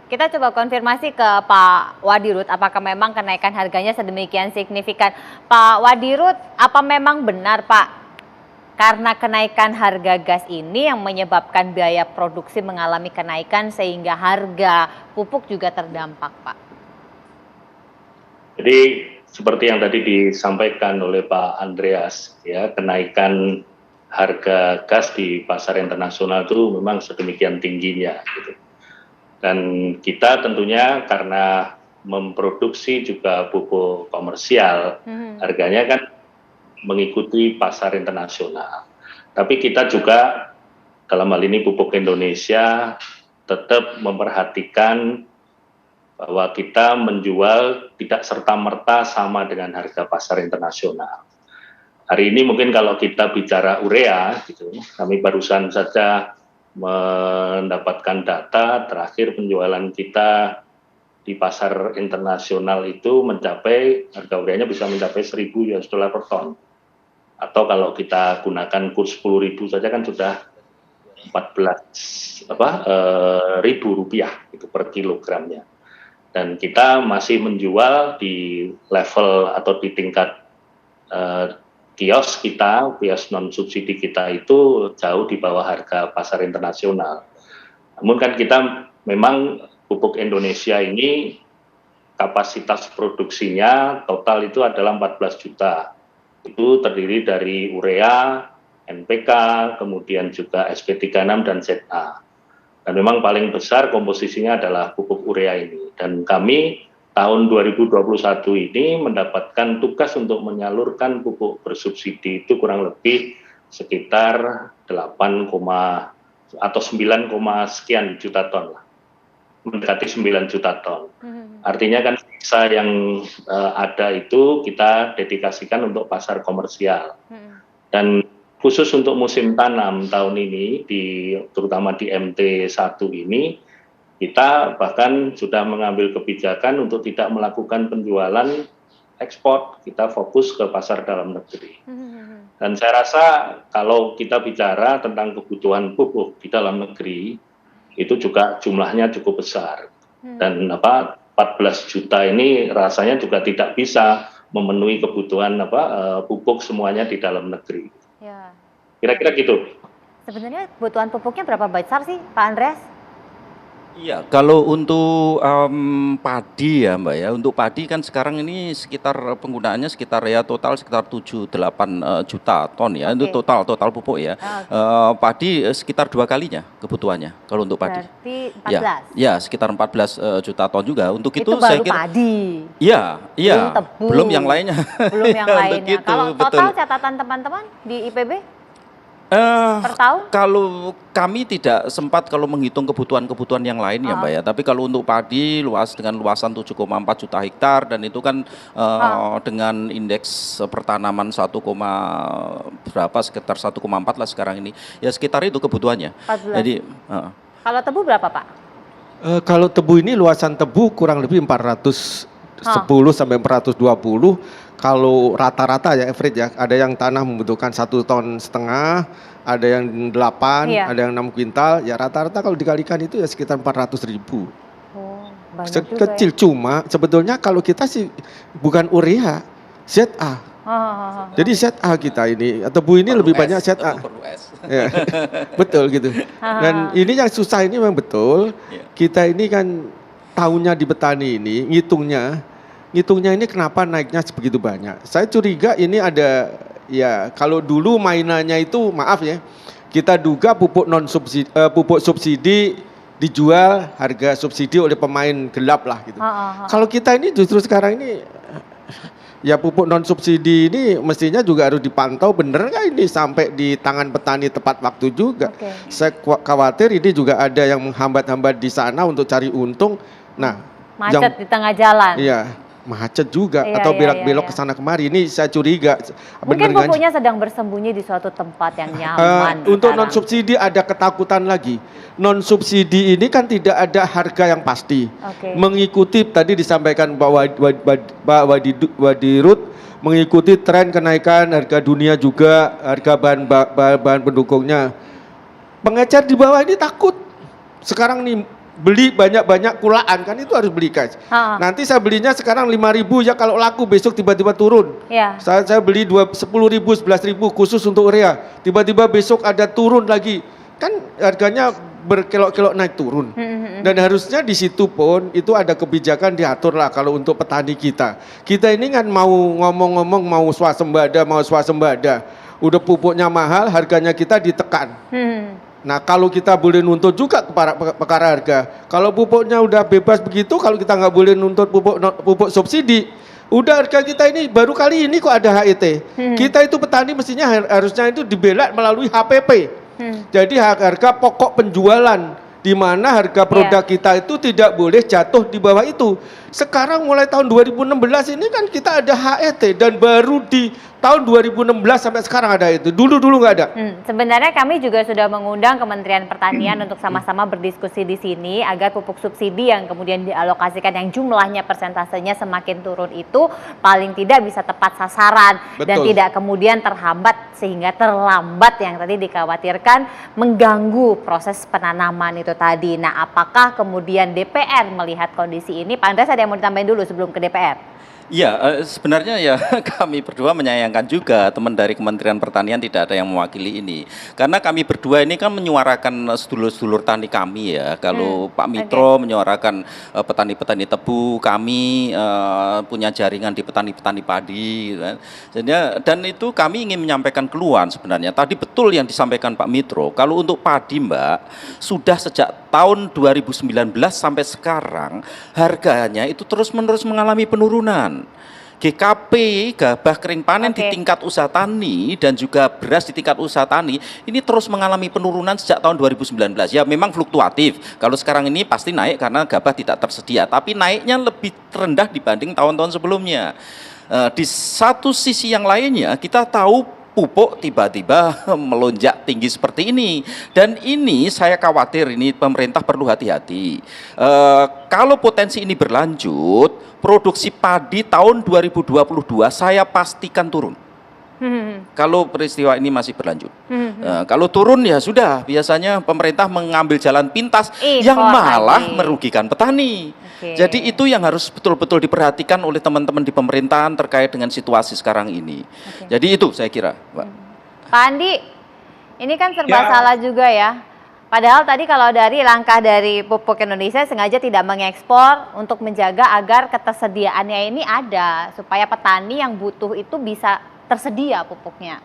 Kita coba konfirmasi ke Pak Wadirut, apakah memang kenaikan harganya sedemikian signifikan. Pak Wadirut, apa memang benar Pak, karena kenaikan harga gas ini yang menyebabkan biaya produksi mengalami kenaikan sehingga harga pupuk juga terdampak Pak? Jadi seperti yang tadi disampaikan oleh Pak Andreas, ya, kenaikan harga gas di pasar internasional itu memang sedemikian tingginya, gitu. Dan kita tentunya karena memproduksi juga pupuk komersial, harganya kan mengikuti pasar internasional. Tapi kita juga dalam hal ini pupuk Indonesia tetap memperhatikan bahwa kita menjual tidak serta-merta sama dengan harga pasar internasional. Hari ini mungkin kalau kita bicara urea, gitu, kami barusan saja mendapatkan data terakhir penjualan kita di pasar internasional itu mencapai, harga ureanya bisa mencapai 1.000 US dollar per ton. Atau kalau kita gunakan kurs 10.000 saja kan sudah 14 ribu rupiah itu per kilogramnya. Dan kita masih menjual di level atau di tingkat kios kita, kios non subsidi kita itu jauh di bawah harga pasar internasional. Namun kan kita memang pupuk Indonesia ini kapasitas produksinya total itu adalah 14 juta. Itu terdiri dari urea, NPK, kemudian juga SP36 dan ZA. Dan memang paling besar komposisinya adalah pupuk urea ini. Dan kami tahun 2021 ini mendapatkan tugas untuk menyalurkan pupuk bersubsidi itu kurang lebih sekitar 8, atau 9, sekian juta ton lah. Mendekati 9 juta ton. Artinya kan sisa yang ada itu kita dedikasikan untuk pasar komersial. Dan khusus untuk musim tanam tahun ini, terutama di MT1 ini, kita bahkan sudah mengambil kebijakan untuk tidak melakukan penjualan ekspor, kita fokus ke pasar dalam negeri. Dan saya rasa kalau kita bicara tentang kebutuhan pupuk di dalam negeri, itu juga jumlahnya cukup besar. Dan 14 juta ini rasanya juga tidak bisa memenuhi kebutuhan pupuk semuanya di dalam negeri. Ya. Kira-kira gitu. Sebenarnya kebutuhan pupuknya berapa besar sih Pak Andreas? Iya, kalau untuk padi ya Mbak ya, untuk padi kan sekarang ini sekitar penggunaannya sekitar ya total sekitar 7-8 juta ton ya, itu total pupuk ya. Padi sekitar 2 kalinya kebutuhannya kalau untuk padi. Berarti 14? Ya, sekitar 14 juta ton juga. Untuk itu baru saya kira padi? Iya, belum tebu, belum yang lainnya. Belum yang lainnya. Kalau total betul. catatan teman-teman di IPB? Per tahun? Kalau kami tidak sempat kalau menghitung kebutuhan yang lain ya Mbak ya, tapi kalau untuk padi dengan luasan 7,4 juta hektar dan itu kan dengan indeks pertanaman sekitar 1,4 lah sekarang ini, ya sekitar itu kebutuhannya. 14. Jadi kalau tebu berapa Pak? Kalau tebu ini luasan tebu kurang lebih 410 sampai 420. Kalau rata-rata ya average ya, ada yang tanah membutuhkan 1,5 ton, ada yang 8, ada yang 6 kuintal, ya rata-rata kalau dikalikan itu ya sekitar 400.000. Banyak juga kecil ya. Cuma sebetulnya kalau kita sih bukan urea, ZA. Jadi ZA kita ini, tebu ini lebih banyak ZA. Ya, betul gitu. Dan ini yang susah ini memang betul. Kita ini kan tahunnya di petani ini, ngitungnya ini kenapa naiknya sebegitu banyak. Saya curiga ini ada, ya kalau dulu mainannya itu maaf ya, kita duga pupuk subsidi dijual harga subsidi oleh pemain gelap lah gitu. Kalau kita ini justru sekarang ini, ya pupuk non subsidi ini mestinya juga harus dipantau bener nggak ini sampai di tangan petani tepat waktu juga. Saya khawatir ini juga ada yang menghambat-hambat di sana untuk cari untung. Nah, macet di tengah jalan. Iya. Macet juga atau belok ke sana kemari, ini saya curiga. Mungkin pupuknya sedang bersembunyi di suatu tempat yang nyaman. Untuk non subsidi ada ketakutan lagi. Non subsidi ini kan tidak ada harga yang pasti. Mengikuti tadi disampaikan Pak Wadirut, mengikuti tren kenaikan harga dunia juga, harga bahan pendukungnya. Pengecer di bawah ini takut. Sekarang nih beli banyak-banyak kulaan kan itu harus beli cash. Nanti saya belinya sekarang 5.000 ya kalau laku besok tiba-tiba turun. Ya. Saya beli 10.000, 11.000 khusus untuk urea. Tiba-tiba besok ada turun lagi. Kan harganya berkelok-kelok naik turun. Dan harusnya di situ pun itu ada kebijakan diatur lah kalau untuk petani kita. Kita ini kan mau ngomong-ngomong mau swasembada. Udah pupuknya mahal, harganya kita ditekan. Nah kalau kita boleh nuntut juga perkara harga. Kalau pupuknya udah bebas begitu, kalau kita nggak boleh nuntut pupuk subsidi, udah harga kita ini baru kali ini kok ada HET. Kita itu petani mestinya harusnya itu dibela melalui HPP. Jadi harga pokok penjualan, di mana harga produk kita itu tidak boleh jatuh di bawah itu. Sekarang mulai tahun 2016 ini kan kita ada HET dan baru di tahun 2016 sampai sekarang ada itu. Dulu nggak ada. Sebenarnya kami juga sudah mengundang Kementerian Pertanian untuk sama-sama berdiskusi di sini agar pupuk subsidi yang kemudian dialokasikan yang jumlahnya persentasenya semakin turun itu paling tidak bisa tepat sasaran. Betul. Dan tidak kemudian terhambat sehingga terlambat yang tadi dikhawatirkan mengganggu proses penanaman itu tadi. Nah, apakah kemudian DPR melihat kondisi ini? Pak Andreas ada yang mau ditambahin dulu sebelum ke DPR? Ya, sebenarnya ya kami berdua menyayangkan juga teman dari Kementerian Pertanian tidak ada yang mewakili ini. Karena kami berdua ini kan menyuarakan sedulur-sedulur tani kami ya. Kalau Pak Mitro menyuarakan petani-petani tebu, kami punya jaringan di petani-petani padi. Kan. Dan itu kami ingin menyampaikan keluhan sebenarnya. Tadi betul yang disampaikan Pak Mitro, kalau untuk padi Mbak, sudah sejak tahun 2019 sampai sekarang harganya itu terus-menerus mengalami penurunan. GKP, gabah kering panen di tingkat usaha tani dan juga beras di tingkat usaha tani ini terus mengalami penurunan sejak tahun 2019. Ya memang fluktuatif. Kalau sekarang ini pasti naik karena gabah tidak tersedia, tapi naiknya lebih rendah dibanding tahun-tahun sebelumnya. Di satu sisi yang lainnya kita tahu pupuk tiba-tiba melonjak tinggi seperti ini, dan ini saya khawatir ini pemerintah perlu hati-hati. Kalau potensi ini berlanjut, produksi padi tahun 2022 saya pastikan turun. Kalau peristiwa ini masih berlanjut, kalau turun ya sudah, biasanya pemerintah mengambil jalan pintas yang malah merugikan petani. Jadi itu yang harus betul-betul diperhatikan oleh teman-teman di pemerintahan terkait dengan situasi sekarang ini. Jadi itu saya kira, Pak. Pak Andi, ini kan serba salah juga ya. Padahal tadi kalau dari langkah dari Pupuk Indonesia sengaja tidak mengekspor untuk menjaga agar ketersediaannya ini ada, supaya petani yang butuh itu bisa tersedia pupuknya.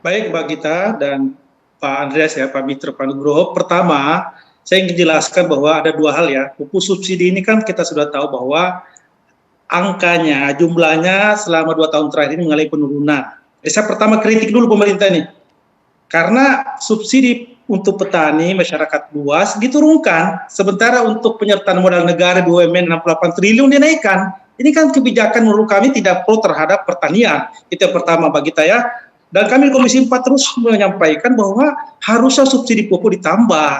Baik Mbak Gita dan Pak Andreas ya, Pak Mitro, Pak Nugroho. Pertama, saya ingin jelaskan bahwa ada dua hal ya. Pupuk subsidi ini kan kita sudah tahu bahwa angkanya, jumlahnya selama 2 tahun terakhir ini mengalami penurunan. Saya pertama kritik dulu pemerintah ini. Karena subsidi untuk petani, masyarakat luas diturunkan. Sementara untuk penyertaan modal negara BUMN 68 triliun dinaikkan. Ini kan kebijakan menurut kami tidak pro terhadap pertanian. Itu yang pertama bagi saya. Dan kami Komisi 4 terus menyampaikan bahwa harusnya subsidi pupuk ditambah.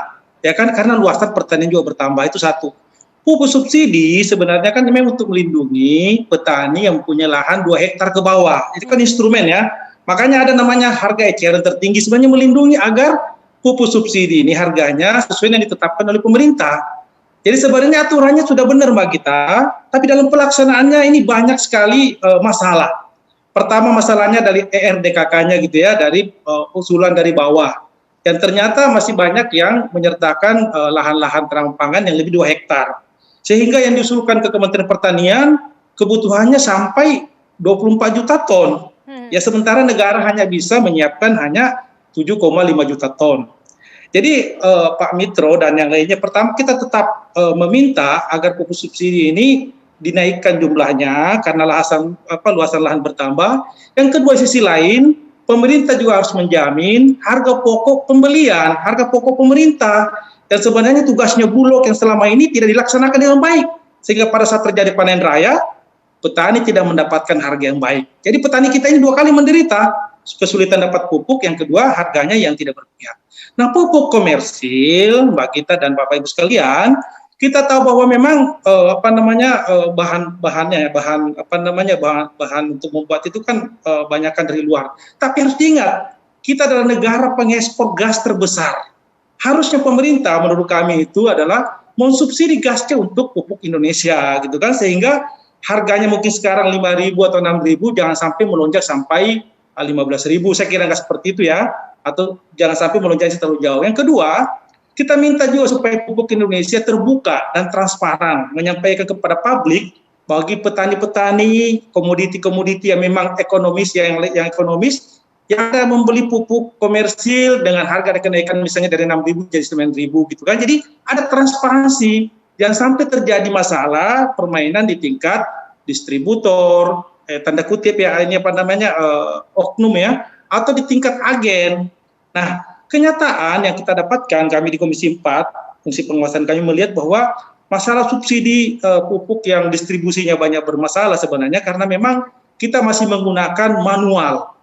Ya kan, karena luasan pertanian juga bertambah, itu satu. Pupuk subsidi sebenarnya kan memang untuk melindungi petani yang punya lahan 2 hektar ke bawah. Itu kan instrumen ya. Makanya ada namanya harga eceran tertinggi, sebenarnya melindungi agar pupuk subsidi ini harganya sesuai yang ditetapkan oleh pemerintah. Jadi sebenarnya aturannya sudah benar Mbak Gita, tapi dalam pelaksanaannya ini banyak sekali masalah. Pertama masalahnya dari ERDKK-nya gitu ya, dari usulan dari bawah. Dan ternyata masih banyak yang menyertakan lahan-lahan terang pangan yang lebih 2 hektar. Sehingga yang diusulkan ke Kementerian Pertanian kebutuhannya sampai 24 juta ton. Ya sementara negara hanya bisa menyiapkan hanya 7,5 juta ton. Jadi Pak Mitro dan yang lainnya, pertama kita tetap meminta agar pupuk subsidi ini dinaikkan jumlahnya karena luasan lahan bertambah. Yang kedua sisi lain, pemerintah juga harus menjamin harga pokok pembelian, harga pokok pemerintah. Dan sebenarnya tugasnya Bulog yang selama ini tidak dilaksanakan dengan baik. Sehingga pada saat terjadi panen raya, petani tidak mendapatkan harga yang baik. Jadi petani kita ini 2 kali menderita. Kesulitan dapat pupuk, yang kedua harganya yang tidak berpihak. Nah, pupuk komersil, Mbak Gita dan Bapak Ibu sekalian, kita tahu bahwa memang bahan untuk membuat itu kan banyakkan dari luar. Tapi harus diingat, kita adalah negara pengekspor gas terbesar. harusnya pemerintah menurut kami itu adalah mensubsidi gasnya untuk pupuk Indonesia gitu kan, sehingga harganya mungkin sekarang 5.000 atau 6.000 jangan sampai melonjak sampai 15.000. Saya kira nggak seperti itu ya, atau jangan sampai melonjak terlalu jauh. Yang kedua, kita minta juga supaya pupuk Indonesia terbuka dan transparan, menyampaikan kepada publik bagi petani-petani komoditi-komoditi yang memang ekonomis, yang ekonomis, yang ada membeli pupuk komersil dengan harga kenaikan misalnya dari 6.000 jadi 9.000 gitu kan. Jadi ada transparansi, jangan sampai terjadi masalah permainan di tingkat distributor, tanda kutip ya, ini apa namanya, oknum ya, atau di tingkat agen. Nah, kenyataan yang kita dapatkan kami di Komisi 4, fungsi pengawasan kami melihat bahwa masalah subsidi pupuk yang distribusinya banyak bermasalah sebenarnya karena memang kita masih menggunakan manual.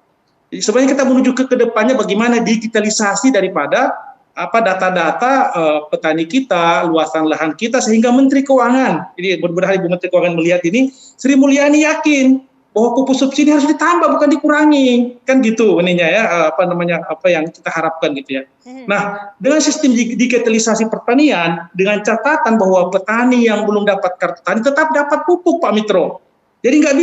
Jadi sebenarnya kita menuju ke depannya bagaimana digitalisasi daripada data-data petani kita, luasan lahan kita, sehingga Menteri Keuangan, jadi benar-benar Ibu Menteri Keuangan melihat ini, Sri Mulyani yakin bahwa pupuk subsidi harus ditambah bukan dikurangi, kan gitu ininya ya, apa yang kita harapkan gitu ya. Nah, dengan sistem digitalisasi pertanian, dengan catatan bahwa petani yang belum dapat kartu tani tetap dapat pupuk, Pak Mitro. Jadi nggak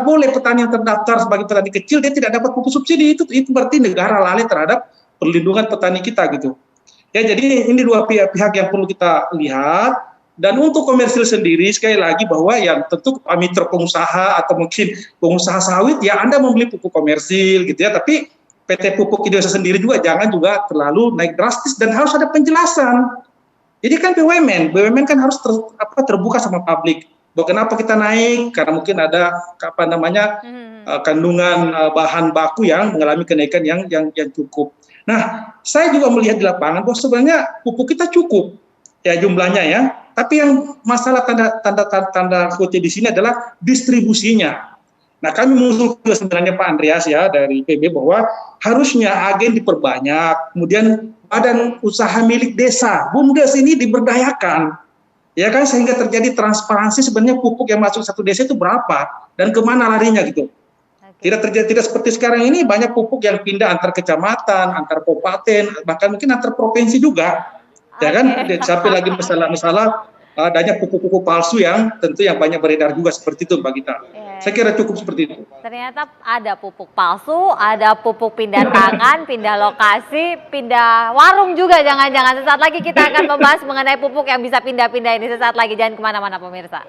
boleh petani yang terdaftar sebagai petani kecil dia tidak dapat pupuk subsidi, itu berarti negara lalai terhadap perlindungan petani kita gitu. Ya, jadi ini dua pihak yang perlu kita lihat. Dan untuk komersil sendiri, sekali lagi bahwa yang tentu Pak Mitra pengusaha atau mungkin pengusaha sawit, ya Anda membeli pupuk komersil gitu ya, tapi PT Pupuk Indonesia sendiri juga jangan juga terlalu naik drastis dan harus ada penjelasan. Jadi kan BUMN kan harus terbuka sama publik. Bahwa kenapa kita naik? Karena mungkin ada kandungan bahan baku yang mengalami kenaikan yang cukup. Nah, saya juga melihat di lapangan bahwa sebenarnya pupuk kita cukup ya jumlahnya ya. Tapi yang masalah tanda kutip di sini adalah distribusinya. Nah, kami mengusulkan sebenarnya Pak Andreas ya dari PB bahwa harusnya agen diperbanyak, kemudian badan usaha milik desa, BUMDes ini diberdayakan, ya kan, sehingga terjadi transparansi sebenarnya pupuk yang masuk satu desa itu berapa dan kemana larinya gitu. Tidak seperti sekarang ini banyak pupuk yang pindah antar kecamatan, antar kabupaten, bahkan mungkin antar provinsi juga. Ya kan, sampai lagi masalah adanya pupuk-pupuk palsu yang tentu yang banyak beredar juga seperti itu Mbak Gita. Saya kira cukup seperti itu. Ternyata ada pupuk palsu, ada pupuk pindah tangan, pindah lokasi, pindah warung juga jangan-jangan. Sesaat lagi kita akan membahas mengenai pupuk yang bisa pindah-pindah ini sesaat lagi. Jangan kemana-mana pemirsa.